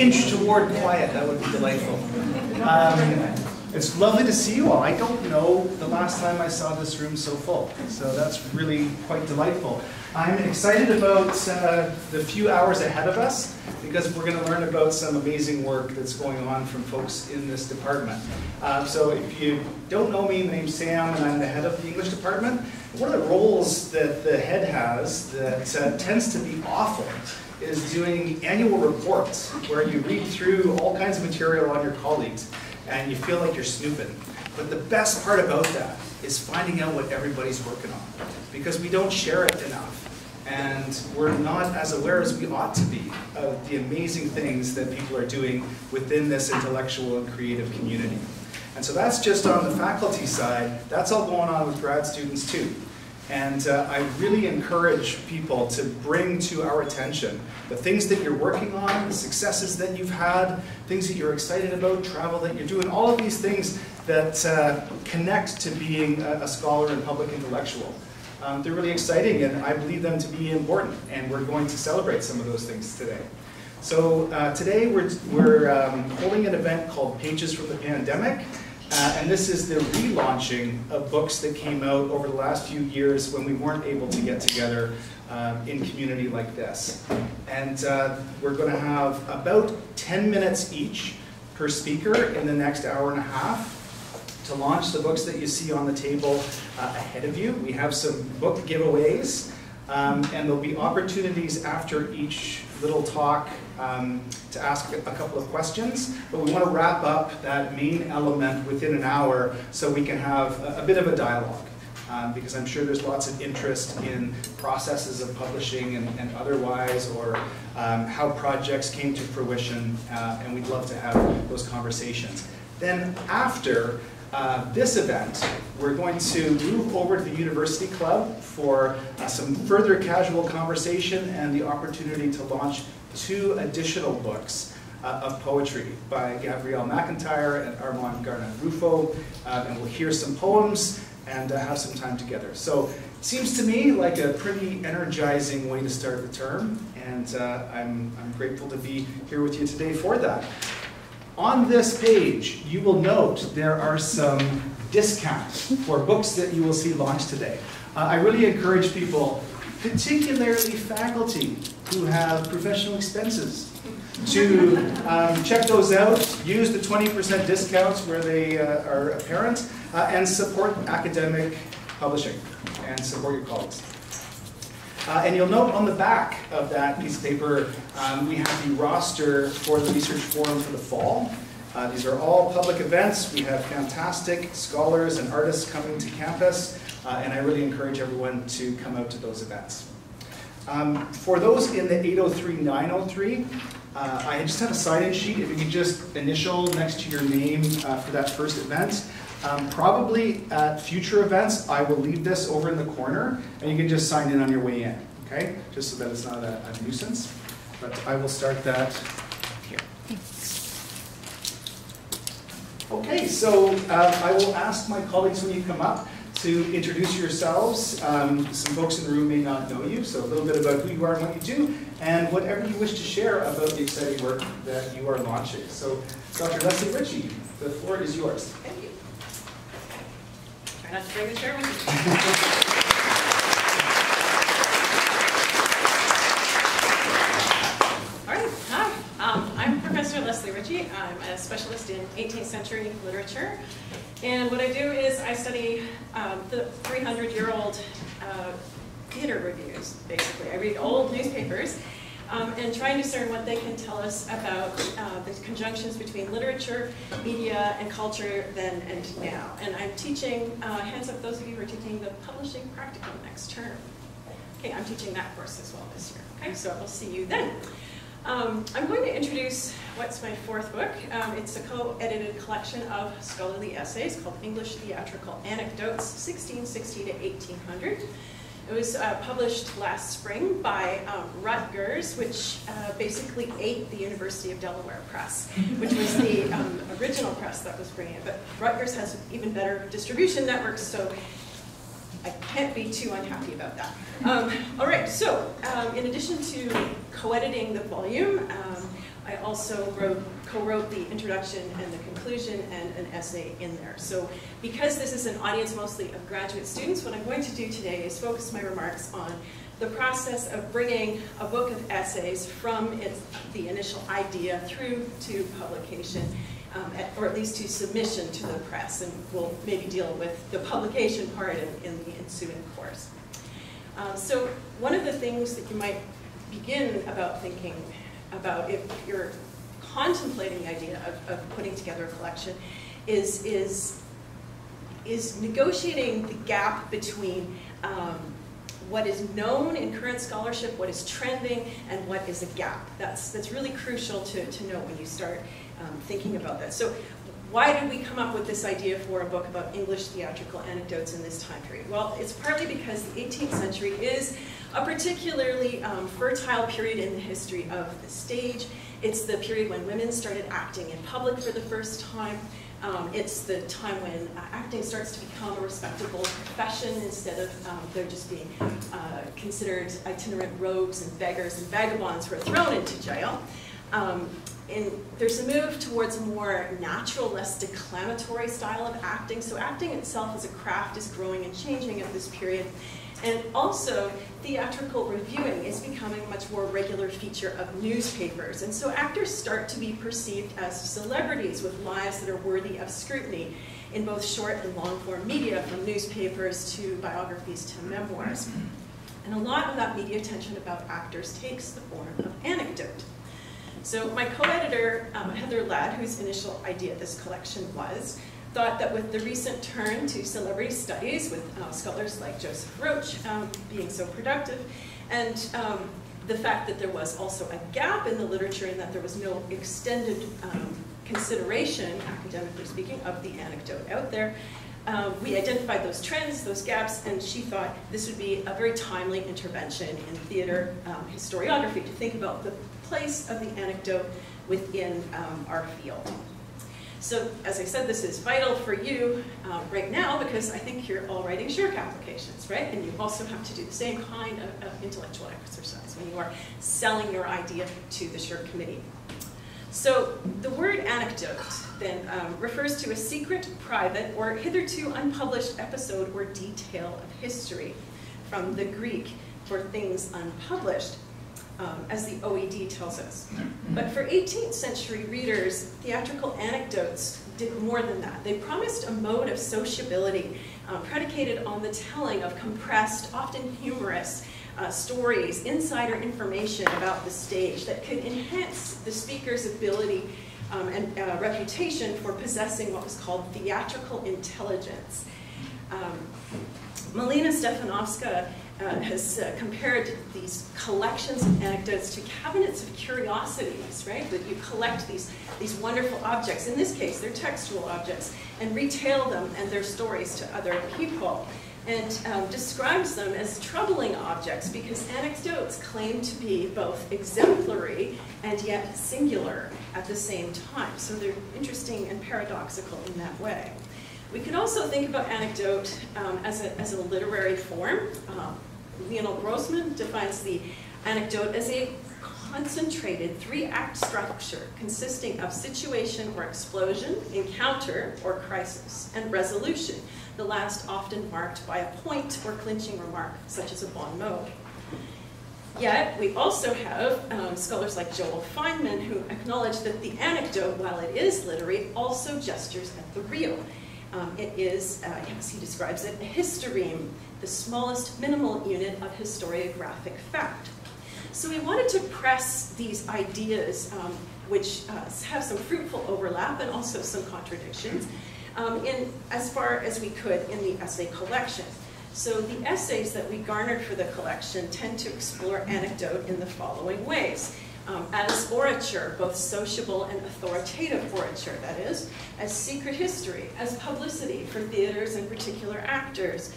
inch toward quiet. That would be delightful. It's lovely to see you all. I don't know the last time I saw this room so full, so that's really quite delightful. I'm excited about the few hours ahead of us because we're going to learn about some amazing work that's going on from folks in this department. So if you don't know me, my name's Sam and I'm the head of the English department. One of the roles that the head has that tends to be awful is doing annual reports where you read through all kinds of material on your colleagues and you feel like you're snooping. But the best part about that is finding out what everybody's working on, because we don't share it enough. And we're not as aware as we ought to be of the amazing things that people are doing within this intellectual and creative community. And so that's just on the faculty side. That's all going on with grad students too. And I really encourage people to bring to our attention the things that you're working on, the successes that you've had, things that you're excited about, travel that you're doing, all of these things that connect to being a scholar and public intellectual. They're really exciting and I believe them to be important, and we're going to celebrate some of those things today. So today we're holding an event called Pages from the Pandemic. And this is the relaunching of books that came out over the last few years when we weren't able to get together in community like this. And we're going to have about 10 minutes each per speaker in the next hour and a half to launch the books that you see on the table ahead of you. We have some book giveaways, and there'll be opportunities after each little talk to ask a couple of questions, but we want to wrap up that main element within an hour so we can have a bit of a dialogue, because I'm sure there's lots of interest in processes of publishing and otherwise, or how projects came to fruition, and we'd love to have those conversations. Then after this event, we're going to move over to the University Club for some further casual conversation and the opportunity to launch 2 additional books of poetry by Gabrielle McIntire and Armand, Garnet, Ruffo, and we'll hear some poems and have some time together. So it seems to me like a pretty energizing way to start the term, and I'm grateful to be here with you today for that. On this page, you will note there are some discounts for books that you will see launched today. I really encourage people, particularly faculty who have professional expenses, to check those out, use the 20% discounts where they are apparent, and support academic publishing and support your colleagues. And you'll note on the back of that piece of paper, we have the roster for the Research Forum for the fall. These are all public events. We have fantastic scholars and artists coming to campus, and I really encourage everyone to come out to those events. For those in the 803-903, I just have a sign-in sheet. If you could just initial next to your name for that first event. Probably at future events, I will leave this over in the corner, and you can just sign in on your way in, okay? Just so that it's not a nuisance. But I will start that here. Okay, so I will ask my colleagues when you come up to introduce yourselves. Some folks in the room may not know you, so a little bit about who you are and what you do, and whatever you wish to share about the exciting work that you are launching. So, Dr. Leslie Ritchie, the floor is yours. Thank you. Try not to bring the chair with me. All right, hi. I'm Professor Leslie Ritchie. I'm a specialist in 18th century literature. And what I do is I study the 300-year-old theater reviews, basically. I read old newspapers and try and discern what they can tell us about the conjunctions between literature, media, and culture then and now. And I'm teaching, hands up those of you who are taking the publishing practicum next term. Okay, I'm teaching that course as well this year. Okay, so we'll see you then. I'm going to introduce what's my 4th book. It's a co-edited collection of scholarly essays called English Theatrical Anecdotes, 1660 to 1800. It was published last spring by Rutgers, which basically ate the University of Delaware Press, which was the original press that was bringing it. But Rutgers has even better distribution networks, so I can't be too unhappy about that. All right, so in addition to co-editing the volume, I also co-wrote the introduction and the conclusion and an essay in there. So because this is an audience mostly of graduate students, what I'm going to do today is focus my remarks on the process of bringing a book of essays from the initial idea through to publication, or at least to submission to the press, and we'll maybe deal with the publication part in the ensuing course. So one of the things that you might begin about thinking about if you're contemplating the idea of putting together a collection is negotiating the gap between what is known in current scholarship, what is trending, and what is a gap. That's really crucial to know when you start thinking about that. So why did we come up with this idea for a book about English theatrical anecdotes in this time period? Well, it's partly because the 18th century is a particularly fertile period in the history of the stage. It's the period when women started acting in public for the first time. It's the time when acting starts to become a respectable profession instead of there just being considered itinerant rogues and beggars and vagabonds who are thrown into jail. And there's a move towards a more natural, less declamatory style of acting. So acting itself as a craft is growing and changing at this period. And also, theatrical reviewing is becoming a much more regular feature of newspapers. And so actors start to be perceived as celebrities with lives that are worthy of scrutiny in both short and long-form media, from newspapers to biographies to memoirs. And a lot of that media attention about actors takes the form of anecdote. So my co-editor, Heather Ladd, whose initial idea of this collection was, thought that with the recent turn to celebrity studies, with scholars like Joseph Roach being so productive, and the fact that there was also a gap in the literature in that there was no extended consideration, academically speaking, of the anecdote out there, we identified those trends, those gaps, and she thought this would be a very timely intervention in theater historiography to think about the place of the anecdote within our field. So, as I said, this is vital for you right now because I think you're all writing SHRC applications, right? And you also have to do the same kind of intellectual exercise when you are selling your idea to the SHRC committee. So, the word anecdote then refers to a secret, private, or hitherto unpublished episode or detail of history, from the Greek for things unpublished, as the OED tells us. But for 18th century readers, theatrical anecdotes did more than that. They promised a mode of sociability predicated on the telling of compressed, often humorous stories, insider information about the stage that could enhance the speaker's ability and reputation for possessing what was called theatrical intelligence. Malina Stefanovska has compared these collections of anecdotes to cabinets of curiosities, right? That you collect these wonderful objects, in this case, they're textual objects, and retell them and their stories to other people. And describes them as troubling objects because anecdotes claim to be both exemplary and yet singular at the same time. So they're interesting and paradoxical in that way. We could also think about anecdote as a literary form. Lionel Grossman defines the anecdote as a concentrated three-act structure consisting of situation or explosion, encounter or crisis, and resolution, the last often marked by a point or clinching remark, such as a bon mot. Yet, we also have scholars like Joel Feynman who acknowledge that the anecdote, while it is literary, also gestures at the real. It is, as he describes it, a historeme, the smallest minimal unit of historiographic fact. So we wanted to press these ideas, which have some fruitful overlap and also some contradictions, in as far as we could in the essay collection. So the essays that we garnered for the collection tend to explore anecdote in the following ways. As orature, both sociable and authoritative orature, that is, as secret history, as publicity for theaters and particular actors,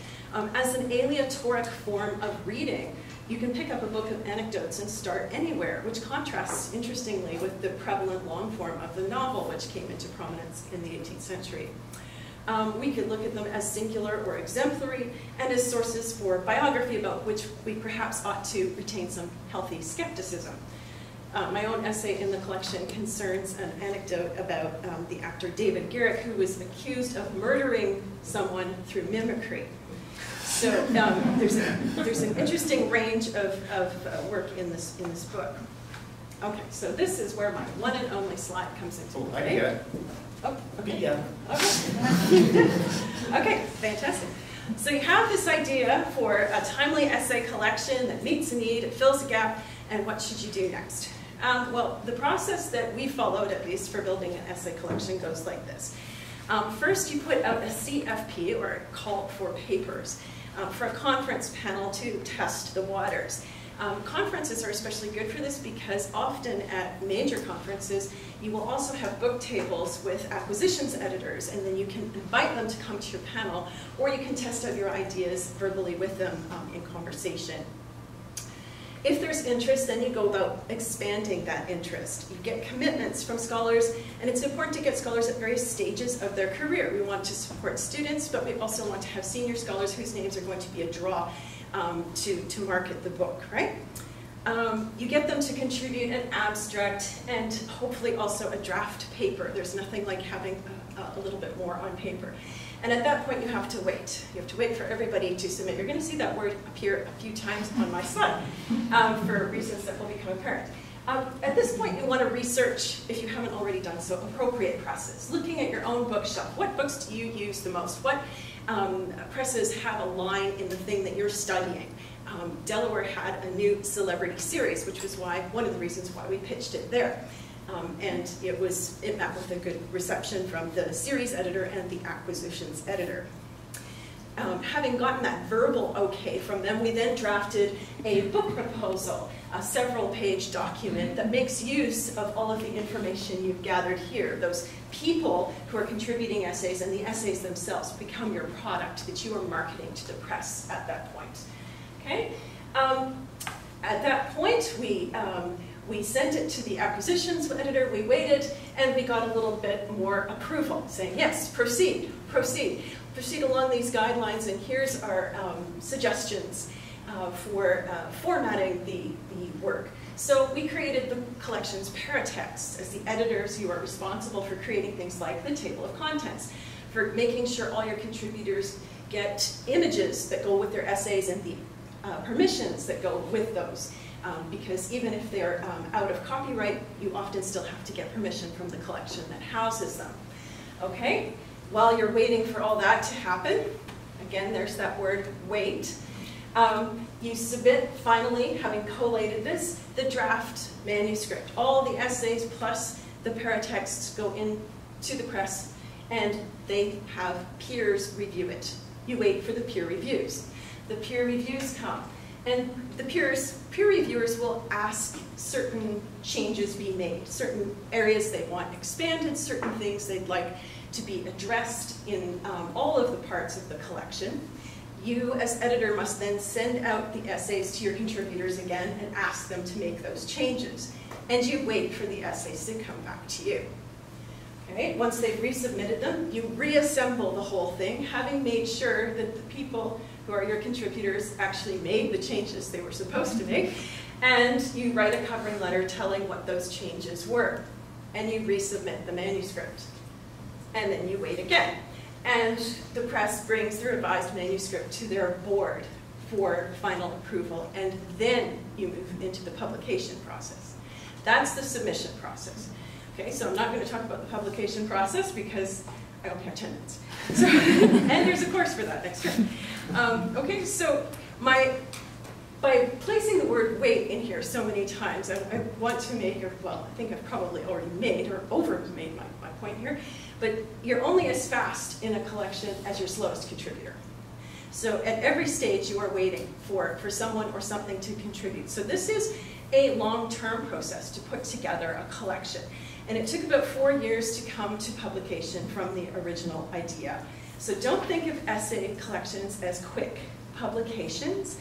as an aleatoric form of reading. You can pick up a book of anecdotes and start anywhere, which contrasts, interestingly, with the prevalent long form of the novel, which came into prominence in the 18th century. We could look at them as singular or exemplary, and as sources for biography about which we perhaps ought to retain some healthy skepticism. my own essay in the collection concerns an anecdote about the actor David Garrett, who was accused of murdering someone through mimicry. So there's an interesting range of work in this book. Okay, so this is where my one and only slide comes into play. Oh, I get it. Oh, okay. Yeah. Okay. Okay, fantastic. So you have this idea for a timely essay collection that meets a need, it fills a gap, and what should you do next? Well, the process that we followed, at least for building an essay collection, goes like this. First, you put out a CFP, or a call for papers, for a conference panel to test the waters. Conferences are especially good for this because often at major conferences, you will also have book tables with acquisitions editors, and then you can invite them to come to your panel, or you can test out your ideas verbally with them in conversation. If there's interest, then you go about expanding that interest. You get commitments from scholars, and it's important to get scholars at various stages of their career. We want to support students, but we also want to have senior scholars whose names are going to be a draw to market the book, right? You get them to contribute an abstract and hopefully also a draft paper. There's nothing like having a little bit more on paper. And at that point, you have to wait. You have to wait for everybody to submit. You're going to see that word appear a few times on my slide for reasons that will become apparent. At this point, you want to research, if you haven't already done so, appropriate presses. Looking at your own bookshelf. What books do you use the most? What presses have a line in the thing that you're studying? Delaware had a new celebrity series, which was one of the reasons why we pitched it there. And it met with a good reception from the series editor and the acquisitions editor. Having gotten that verbal okay from them, we then drafted a book proposal, a several-page document that makes use of all of the information you've gathered here. Those people who are contributing essays and the essays themselves become your product that you are marketing to the press at that point. Okay? At that point, we sent it to the acquisitions editor, we waited, and we got a little bit more approval, saying, yes, proceed, proceed. Proceed along these guidelines, and here's our suggestions for formatting the work. So we created the collection's paratext. As the editors, you are responsible for creating things like the table of contents, for making sure all your contributors get images that go with their essays and the permissions that go with those. Because even if they're out of copyright, you often still have to get permission from the collection that houses them. Okay? While you're waiting for all that to happen, again, there's that word, wait, you submit, finally, having collated this, the draft manuscript. All the essays plus the paratexts go into the press, and they have peers review it. You wait for the peer reviews. The peer reviews come. And the peer reviewers will ask certain changes be made, certain areas they want expanded, certain things they'd like to be addressed in all of the parts of the collection. You, as editor, must then send out the essays to your contributors again and ask them to make those changes. And you wait for the essays to come back to you. Okay? Once they've resubmitted them, you reassemble the whole thing, having made sure that the people who are your contributors actually made the changes they were supposed to make, and you write a covering letter telling what those changes were, and you resubmit the manuscript. And then you wait again, and the press brings the revised manuscript to their board for final approval, and then you move into the publication process. That's the submission process. Okay, so I'm not going to talk about the publication process because I only have 10 minutes. So, and there's a course for that next year. Okay, so by placing the word wait in here so many times, I want to make, well, I think I've probably already made or over-made my point here, but you're only as fast in a collection as your slowest contributor. So at every stage you are waiting for someone or something to contribute. So this is a long-term process to put together a collection. And it took about 4 years to come to publication from the original idea. So don't think of essay collections as quick publications.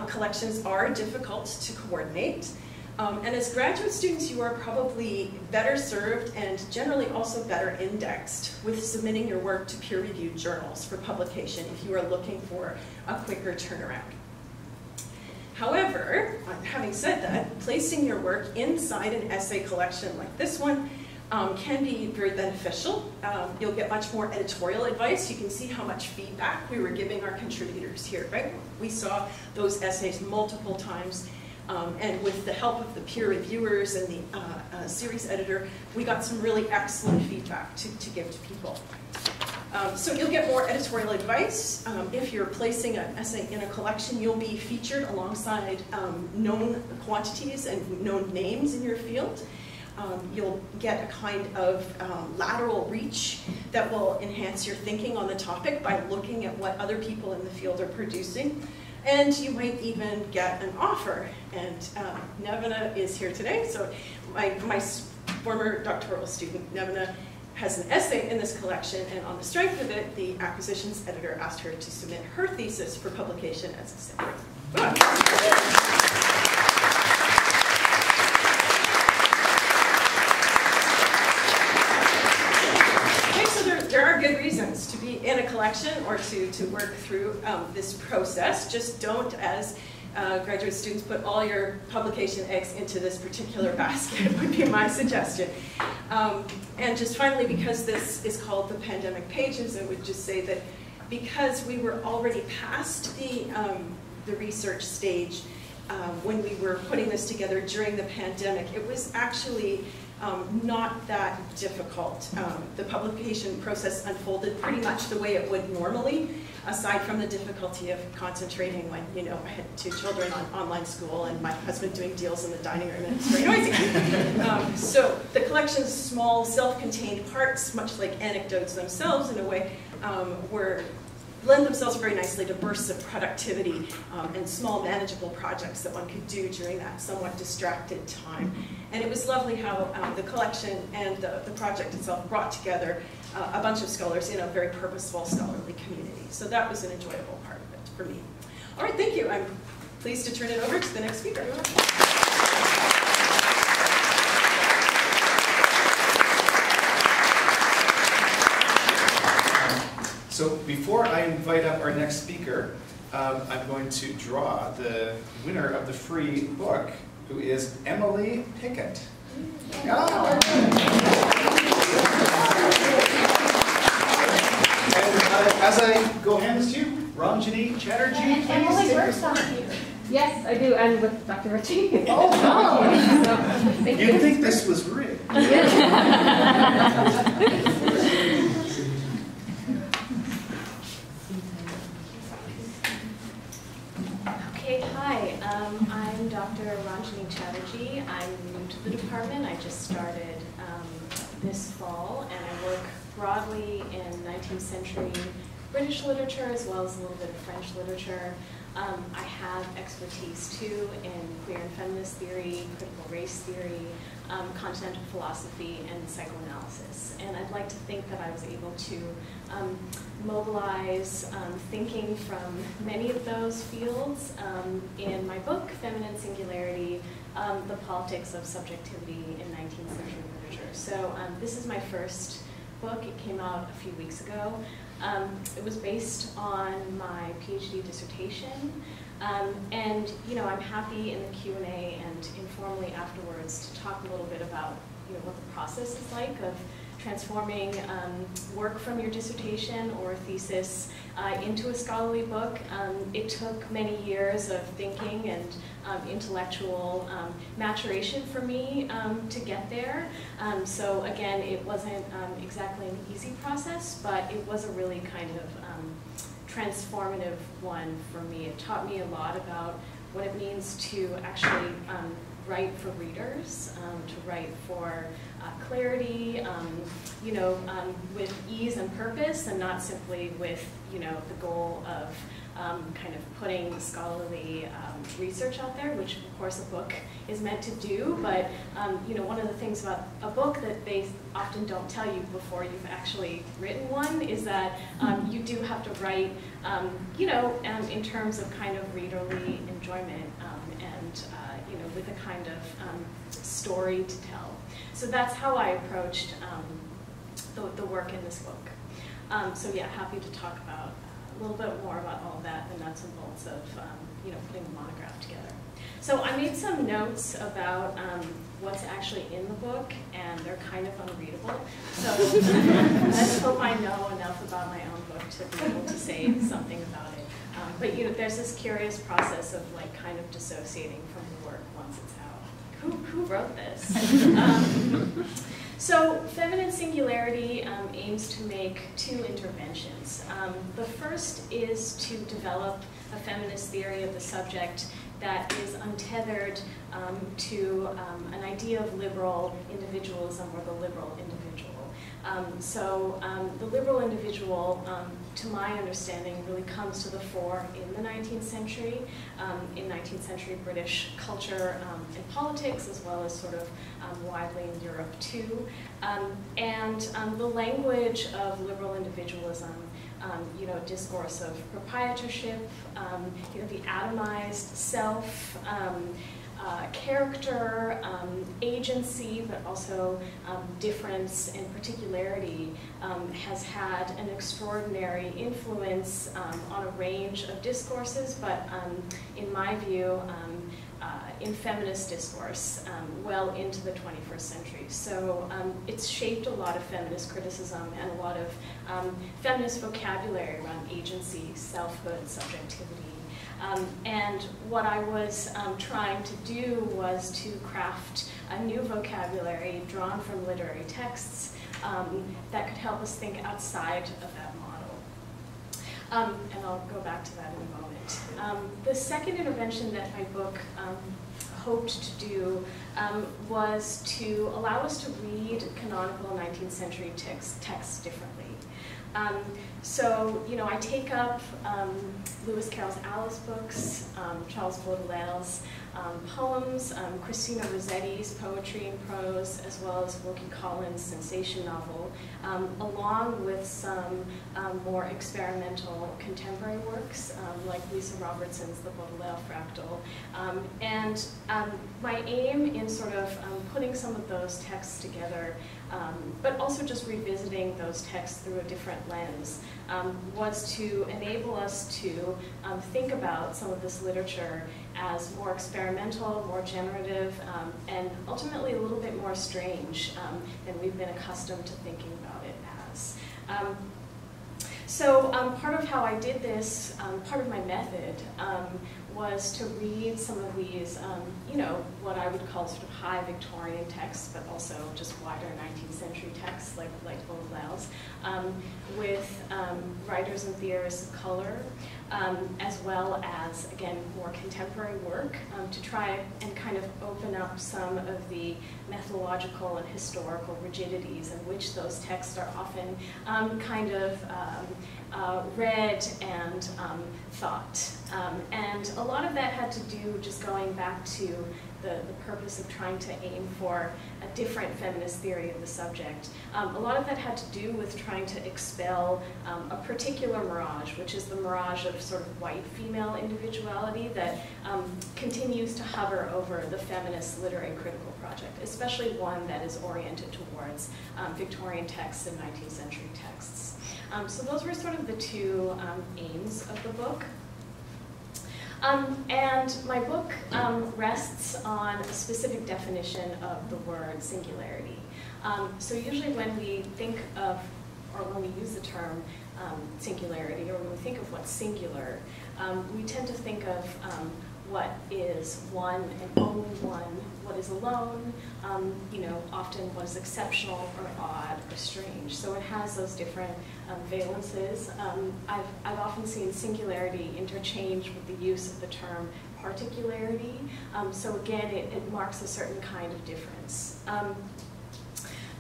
Collections are difficult to coordinate. And as graduate students, you are probably better served and generally also better indexed with submitting your work to peer-reviewed journals for publication if you are looking for a quicker turnaround. However, having said that, placing your work inside an essay collection like this one can be very beneficial. You'll get much more editorial advice. You can see how much feedback we were giving our contributors here, right? We saw those essays multiple times, and with the help of the peer reviewers and the series editor, we got some really excellent feedback to give to people. So you'll get more editorial advice. If you're placing an essay in a collection, you'll be featured alongside known quantities and known names in your field. You'll get a kind of lateral reach that will enhance your thinking on the topic by looking at what other people in the field are producing. And you might even get an offer. And Nevena is here today, so my former doctoral student, Nevena, has an essay in this collection, and on the strength of it, the acquisitions editor asked her to submit her thesis for publication as a separate book. Okay, so there are good reasons to be in a collection or to work through this process. Just don't, as graduate students, put all your publication eggs into this particular basket would be my suggestion. And just finally, because this is called the Pandemic Pages, I would just say that because we were already past the research stage when we were putting this together during the pandemic, it was actually not that difficult. The publication process unfolded pretty much the way it would normally, aside from the difficulty of concentrating when, you know, I had 2 children on online school and my husband doing deals in the dining room, and it's very noisy. So the collection's small, self-contained parts, much like anecdotes themselves in a way, lend themselves very nicely to bursts of productivity and small manageable projects that one could do during that somewhat distracted time. And it was lovely how the collection and the project itself brought together a bunch of scholars in a very purposeful scholarly community. So that was an enjoyable part of it for me. All right, thank you. I'm pleased to turn it over to the next speaker. So before I invite up our next speaker, I'm going to draw the winner of the free book, who is Emily Pickett. Oh. And as I go hands to you, Ronjaunee Chatterjee, please. Emily works on you. Yes, I do, and with Dr. Ritchie. Oh, wow. So, thank you. You'd think this was rigged. Okay, hi. I'm Dr. Ronjaunee Chatterjee. I'm new to the department. I just started this fall, and I work broadly in 19th century British literature as well as a little bit of French literature. I have expertise too in queer and feminist theory, critical race theory, continental philosophy, and psychoanalysis. And I'd like to think that I was able to mobilize thinking from many of those fields in my book, Feminine Singularity, The Politics of Subjectivity in 19th Century Literature. So this is my first book. It came out a few weeks ago. It was based on my PhD dissertation, and you know, I'm happy in the Q&A and informally afterwards to talk a little bit about, you know, what the process is like of transforming work from your dissertation or thesis into a scholarly book. It took many years of thinking and intellectual maturation for me to get there. So again, it wasn't exactly an easy process, but it was a really kind of transformative one for me. It taught me a lot about what it means to actually write for readers, to write for clarity, you know, with ease and purpose, and not simply with, you know, the goal of kind of putting scholarly research out there, which of course a book is meant to do. But you know, one of the things about a book that they often don't tell you before you've actually written one is that you do have to write, you know, in terms of kind of readerly enjoyment and you know, with a kind of story to tell. So that's how I approached the work in this book. So yeah, happy to talk about a little bit more about all of that, the nuts and bolts of putting the monograph together. So I made some notes about what's actually in the book, and they're kind of unreadable. So let's hope I know enough about my own book to be able to say something about it. But there's this curious process of kind of dissociating from the work once it's out. Who wrote this? So feminine singularity aims to make two interventions. The first is to develop a feminist theory of the subject that is untethered to an idea of liberal individualism or the liberal individual. The liberal individual, to my understanding, really comes to the fore in the 19th century, in 19th century British culture and politics, as well as sort of widely in Europe too. The language of liberal individualism, discourse of proprietorship, the atomized self, character, agency, but also difference and particularity has had an extraordinary influence on a range of discourses, but in my view, in feminist discourse well into the 21st century. So it's shaped a lot of feminist criticism and a lot of feminist vocabulary around agency, selfhood, subjectivity. And what I was trying to do was to craft a new vocabulary drawn from literary texts that could help us think outside of that model. And I'll go back to that in a moment. The second intervention that my book hoped to do was to allow us to read canonical 19th century texts differently. I take up Lewis Carroll's Alice books, Charles Baudelaire's poems, Christina Rossetti's poetry and prose, as well as Wilkie Collins' sensation novel, along with some more experimental contemporary works, like Lisa Robertson's The Baudelaire Fractal. My aim in sort of putting some of those texts together, but also just revisiting those texts through a different lens, was to enable us to think about some of this literature as more experimental, more generative, and ultimately a little bit more strange than we've been accustomed to thinking about it as. Part of how I did this, part of my method, was to read some of these, what I would call sort of high Victorian texts, but also just wider 19th century texts like Baudelaire's, with writers and theorists of color, as well as, again, more contemporary work, to try and kind of open up some of the methodological and historical rigidities in which those texts are often read and thought. And a lot of that had to do, just going back to the purpose of trying to aim for a different feminist theory of the subject. A lot of that had to do with trying to expel a particular mirage, which is the mirage of sort of white female individuality that continues to hover over the feminist literary critical project, especially one that is oriented towards Victorian texts and 19th century texts. So those were sort of the two aims of the book. And my book rests on a specific definition of the word singularity. So usually when we think of, or when we use the term singularity, or when we think of what's singular, we tend to think of what is one and only one, what is alone, often what is exceptional or odd or strange. So it has those different valences. I've often seen singularity interchanged with the use of the term particularity. So again, it marks a certain kind of difference.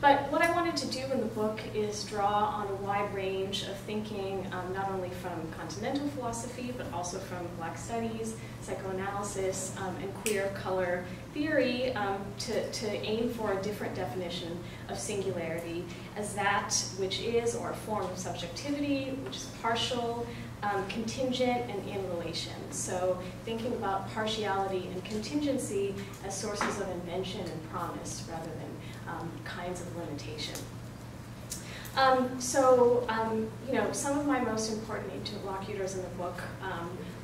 But what I wanted to do in the book is draw on a wide range of thinking, not only from continental philosophy, but also from Black studies, psychoanalysis, and queer color theory, to aim for a different definition of singularity as that which is, or a form of subjectivity, which is partial, contingent, and in relation. So thinking about partiality and contingency as sources of invention and promise rather than kinds of limitation. You know, some of my most important interlocutors in the book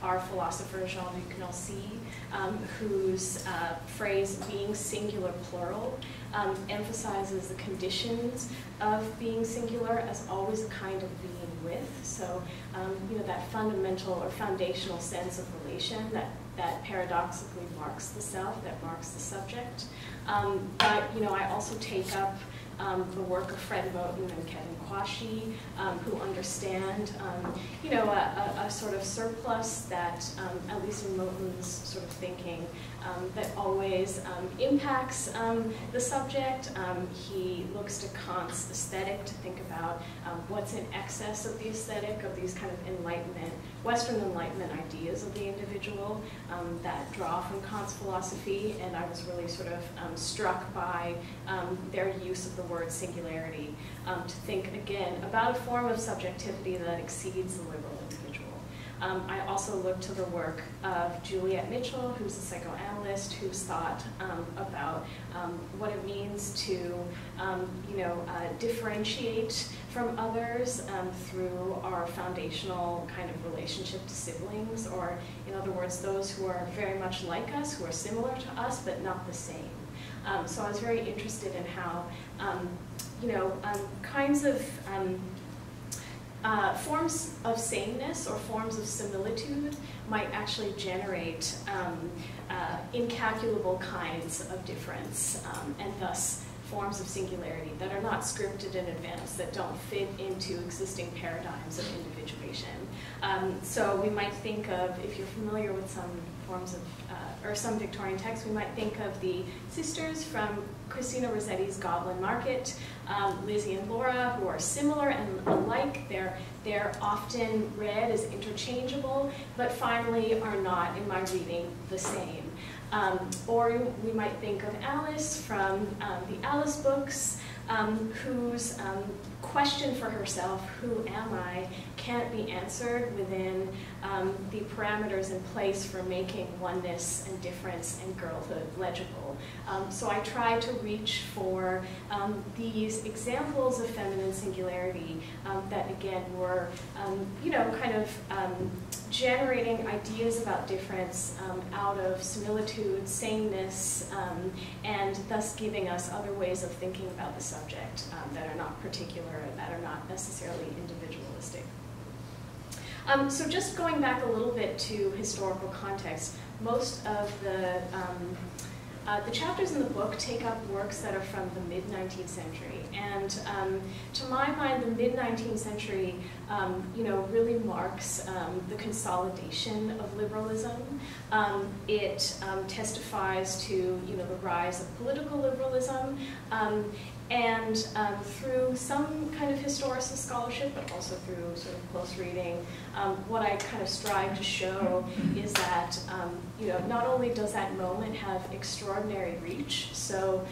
are philosopher Jean-Luc Nancy, whose phrase, being singular plural, emphasizes the conditions of being singular as always a kind of being with. So, you know, that fundamental or foundational sense of relation that paradoxically marks the self, that marks the subject. But, you know, I also take up the work of Fred Moten and Kevin Quashie, who understand, you know, a sort of surplus that, at least in Moten's sort of thinking, that always impacts the subject. He looks to Kant's aesthetic to think about what's in excess of the aesthetic, of these kind of Enlightenment, Western Enlightenment ideas of the individual that draw from Kant's philosophy, and I was really sort of struck by their use of the word singularity to think, again, about a form of subjectivity that exceeds the liberal individual. I also looked to the work of Juliet Mitchell, who's a psychoanalyst, who's thought about what it means to, you know, differentiate from others through our foundational kind of relationship to siblings, or in other words, those who are very much like us, who are similar to us, but not the same. So I was very interested in how, you know, kinds of forms of sameness or forms of similitude might actually generate incalculable kinds of difference, and thus forms of singularity that are not scripted in advance, that don't fit into existing paradigms of individuation. So we might think of, if you're familiar with some forms of, or some Victorian texts, we might think of the sisters from Christina Rossetti's Goblin Market, Lizzie and Laura, who are similar and alike. They're often read as interchangeable, but finally are not, in my reading, the same. Or we might think of Alice from the Alice books, whose question for herself, who am I, can't be answered within the parameters in place for making oneness and difference and girlhood legible. So I try to reach for these examples of feminine singularity that, again, were, you know, kind of generating ideas about difference out of similitude, sameness, and thus giving us other ways of thinking about the subject that are not particular, that are not necessarily individualistic. So just going back a little bit to historical context, most of the chapters in the book take up works that are from the mid-19th century, and to my mind, the mid-19th century, you know, really marks the consolidation of liberalism. It testifies to, you know, the rise of political liberalism, and through some kind of historical scholarship, but also through sort of close reading, what I kind of strive to show is that, you know, not only does that moment have extraordinary reach, so,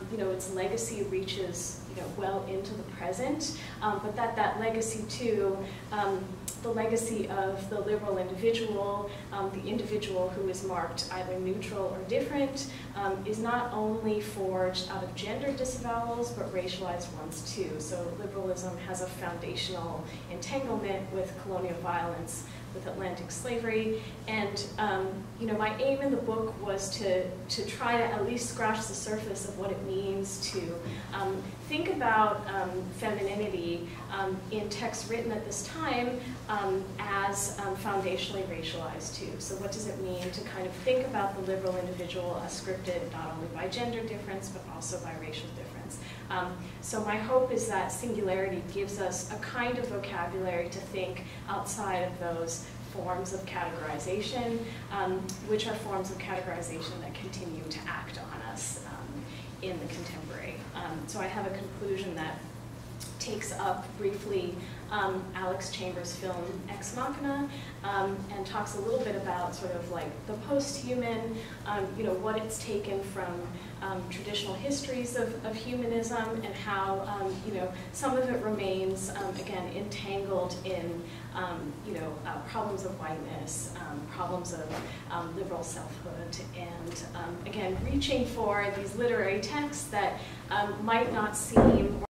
you know, its legacy reaches, you know, well into the present, but that legacy too, the legacy of the liberal individual, the individual who is marked either neutral or different, is not only forged out of gender disavowals, but racialized ones too. So liberalism has a foundational entanglement with colonial violence, with Atlantic slavery, and you know, my aim in the book was to try to at least scratch the surface of what it means to think about femininity in texts written at this time as foundationally racialized too. So what does it mean to kind of think about the liberal individual as scripted not only by gender difference, but also by racial difference? So my hope is that singularity gives us a kind of vocabulary to think outside of those forms of categorization, which are forms of categorization that continue to act on us in the contemporary. So I have a conclusion that takes up briefly Alex Chambers' film Ex Machina, and talks a little bit about sort of like the post-human, you know, what it's taken from traditional histories of humanism, and how, you know, some of it remains, again, entangled in, you know, problems of whiteness, problems of liberal selfhood, and, again, reaching for these literary texts that might not seem